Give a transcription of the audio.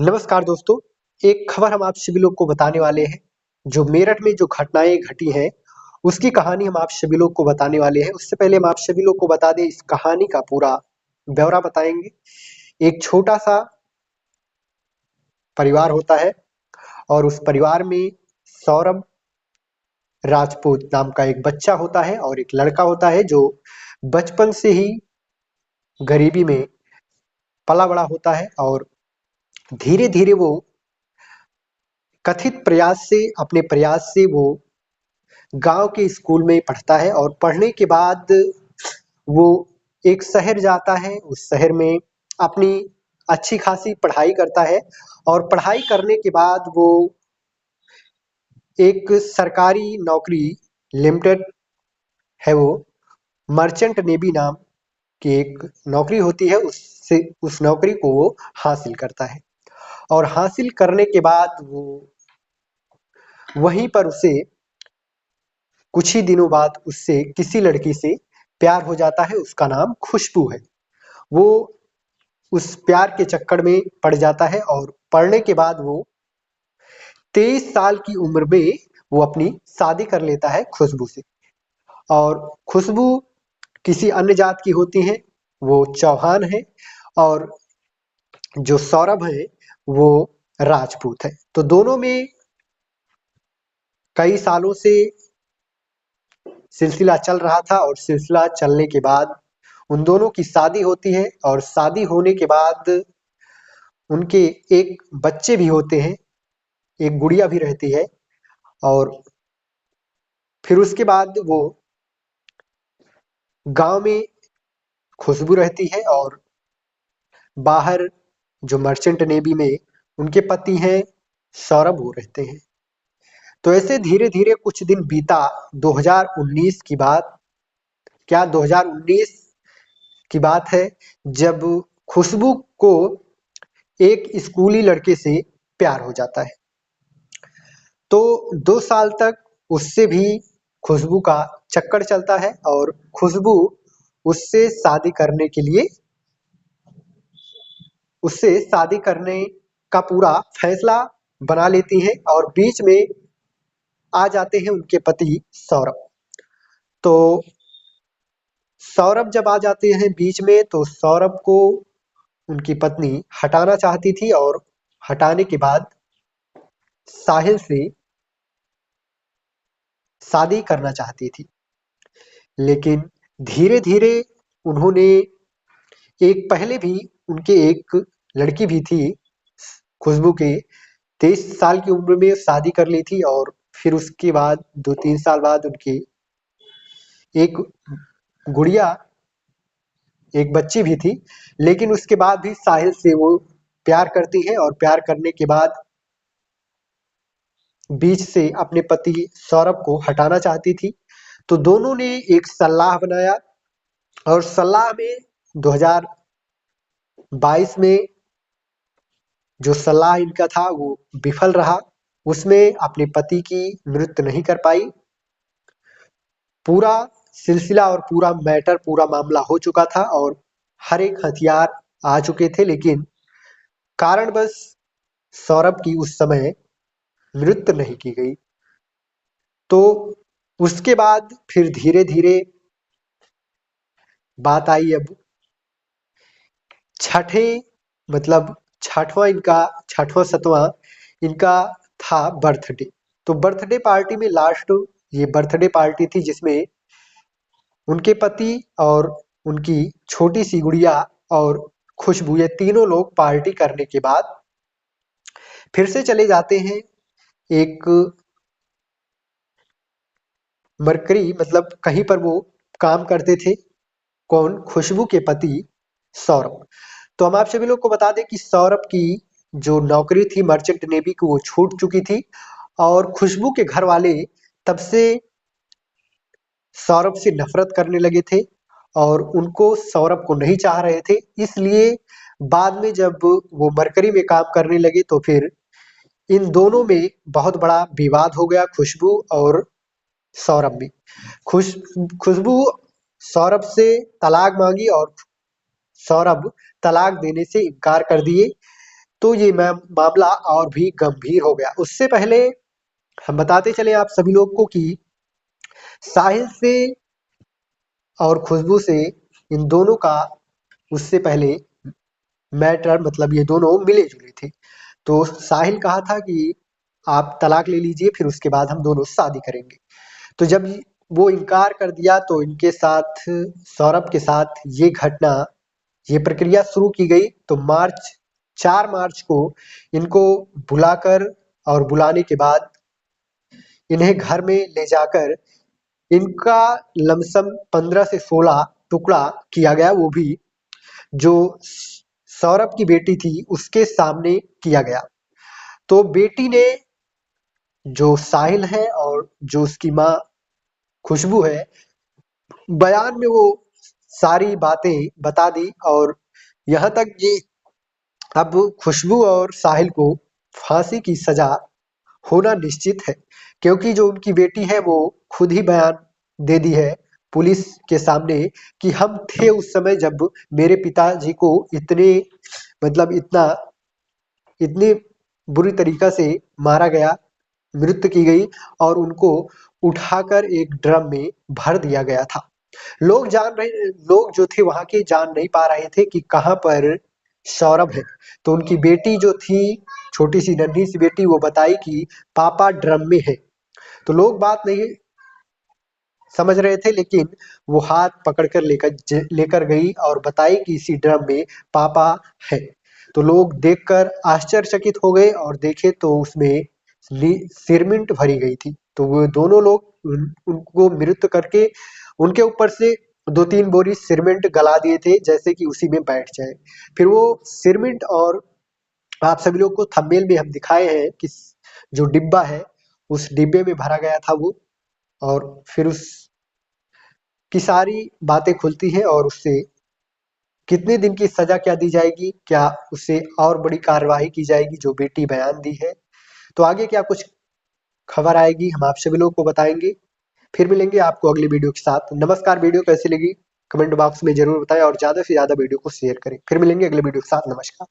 नमस्कार दोस्तों, एक खबर हम आप सभी लोग को बताने वाले हैं। जो मेरठ में जो घटनाएं घटी हैं, उसकी कहानी हम आप सभी लोग को बताने वाले हैं। उससे पहले हम आप सभी लोग को बता दें, इस कहानी का पूरा ब्यौरा बताएंगे। एक छोटा सा परिवार होता है और उस परिवार में सौरभ राजपूत नाम का एक बच्चा होता है और एक लड़का होता है जो बचपन से ही गरीबी में पला बड़ा होता है और धीरे धीरे वो कथित प्रयास से अपने प्रयास से वो गांव के स्कूल में पढ़ता है और पढ़ने के बाद वो एक शहर जाता है। उस शहर में अपनी अच्छी खासी पढ़ाई करता है और पढ़ाई करने के बाद वो एक सरकारी नौकरी लिमिटेड है, वो मर्चेंट नेवी नाम की एक नौकरी होती है, उससे उस नौकरी को वो हासिल करता है। और हासिल करने के बाद वो वहीं पर उसे कुछ ही दिनों बाद उससे किसी लड़की से प्यार हो जाता है। उसका नाम खुशबू है। वो उस प्यार के चक्कर में पड़ जाता है और पढ़ने के बाद वो 23 साल की उम्र में वो अपनी शादी कर लेता है खुशबू से। और खुशबू किसी अन्य जात की होती है, वो चौहान है, और जो सौरभ है वो राजपूत है। तो दोनों में कई सालों से सिलसिला चल रहा था और सिलसिला चलने के बाद उन दोनों की शादी होती है और शादी होने के बाद उनके एक बच्चे भी होते हैं, एक गुड़िया भी रहती है। और फिर उसके बाद वो गांव में खुशबू रहती है और बाहर जो मर्चेंट नेवी में उनके पति हैं सौरभ, वो रहते हैं। तो ऐसे धीरे धीरे कुछ दिन बीता। 2019 की बात, क्या 2019 की बात है, जब खुशबू को एक स्कूली लड़के से प्यार हो जाता है। तो 2 साल तक उससे भी खुशबू का चक्कर चलता है और खुशबू उससे शादी करने के लिए उससे शादी करने का पूरा फैसला बना लेती है और बीच में आ जाते हैं उनके पति सौरभ। तो सौरभ जब आ जाते हैं बीच में, तो सौरभ को उनकी पत्नी हटाना चाहती थी और हटाने के बाद साहिल से शादी करना चाहती थी। लेकिन धीरे धीरे उन्होंने एक पहले भी उनके एक लड़की भी थी खुशबू के 23 साल की उम्र में शादी कर ली थी। और फिर उसके बाद 2-3 साल बाद उनकी एक गुड़िया, एक बच्ची भी थी। लेकिन उसके बाद भी साहिल से वो प्यार करती है और प्यार करने के बाद बीच से अपने पति सौरभ को हटाना चाहती थी। तो दोनों ने एक सलाह बनाया और सलाह में 2022 में जो सलाह इनका था वो विफल रहा। उसमें अपने पति की मृत्यु नहीं कर पाई। पूरा सिलसिला और पूरा मैटर, पूरा मामला हो चुका था और हर एक हथियार आ चुके थे, लेकिन कारणवश सौरभ की उस समय मृत्यु नहीं की गई। तो उसके बाद फिर धीरे धीरे बात आई अब छठे, मतलब छठवां सतवां इनका था बर्थडे। तो बर्थडे पार्टी में लास्ट ये बर्थडे पार्टी थी जिसमें उनके पति और उनकी छोटी सी गुड़िया और खुशबू, ये तीनों लोग पार्टी करने के बाद फिर से चले जाते हैं एक मरकरी, मतलब कहीं पर वो काम करते थे। कौन? खुशबू के पति सौरभ। तो हम आप सभी लोग को बता दें कि सौरभ की जो नौकरी थी मर्चेंट नेवी की, वो छूट चुकी थी और खुशबू के घर वाले तब से सौरभ से नफरत करने लगे थे और उनको सौरभ को नहीं चाह रहे थे। इसलिए बाद में जब वो मरकरी में काम करने लगे तो फिर इन दोनों में बहुत बड़ा विवाद हो गया, खुशबू और सौरभ में। खुश खुशबू सौरभ से तलाक मांगी और सौरभ तलाक देने से इनकार कर दिए। तो ये मामला और भी गंभीर हो गया। उससे पहले हम बताते चले आप सभी लोग को कि साहिल से और खुशबू से इन दोनों का उससे पहले मैटर, मतलब ये दोनों मिले जुले थे। तो साहिल कहा था कि आप तलाक ले लीजिए, फिर उसके बाद हम दोनों शादी करेंगे। तो जब वो इनकार कर दिया तो इनके साथ, सौरभ के साथ ये घटना, ये प्रक्रिया शुरू की गई। तो 4 मार्च को इनको बुलाकर और बुलाने के बाद इन्हें घर में ले जाकर इनका लमसम 15 से 16 टुकड़ा किया गया, वो भी जो सौरभ की बेटी थी उसके सामने किया गया। तो बेटी ने, जो साहिल है और जो उसकी माँ खुशबू है, बयान में वो सारी बातें बता दी और यहाँ तक कि अब खुशबू और साहिल को फांसी की सजा होना निश्चित है, क्योंकि जो उनकी बेटी है वो खुद ही बयान दे दी है पुलिस के सामने कि हम थे उस समय जब मेरे पिताजी को इतने, मतलब इतनी बुरी तरीका से मारा गया, मृत्यु की गई और उनको उठाकर एक ड्रम में भर दिया गया था। लोग जो थे वहां के जान नहीं पा रहे थे कि कहाँ पर सौरभ है। तो उनकी बेटी जो थी, छोटी सी नन्ही सी बेटी, वो बताई कि पापा ड्रम में है। तो लोग बात नहीं समझ रहे थे, लेकिन वो हाथ पकड़कर लेकर गई और बताई कि इसी ड्रम में पापा है। तो लोग देखकर आश्चर्यचकित हो गए और देखे तो उसमें सिरमिंट भरी गई थी। तो वो दोनों लोग उनको मृत्यु करके उनके ऊपर से 2-3 बोरी सिरमिंट गला दिए थे, जैसे कि उसी में बैठ जाए। फिर वो सिरमिंट, और आप सभी लोग को थंबनेल में हम दिखाए हैं कि जो डिब्बा है उस डिब्बे में भरा गया था वो, और फिर उस की सारी बातें खुलती है और उससे कितने दिन की सजा क्या दी जाएगी, क्या उससे और बड़ी कार्यवाही की जाएगी जो बेटी बयान दी है, तो आगे क्या कुछ खबर आएगी हम आप सभी लोग को बताएंगे। फिर मिलेंगे आपको अगली वीडियो के साथ। नमस्कार। वीडियो कैसी लगी कमेंट बॉक्स में जरूर बताएं और ज्यादा से ज्यादा वीडियो को शेयर करें। फिर मिलेंगे अगले वीडियो के साथ। नमस्कार।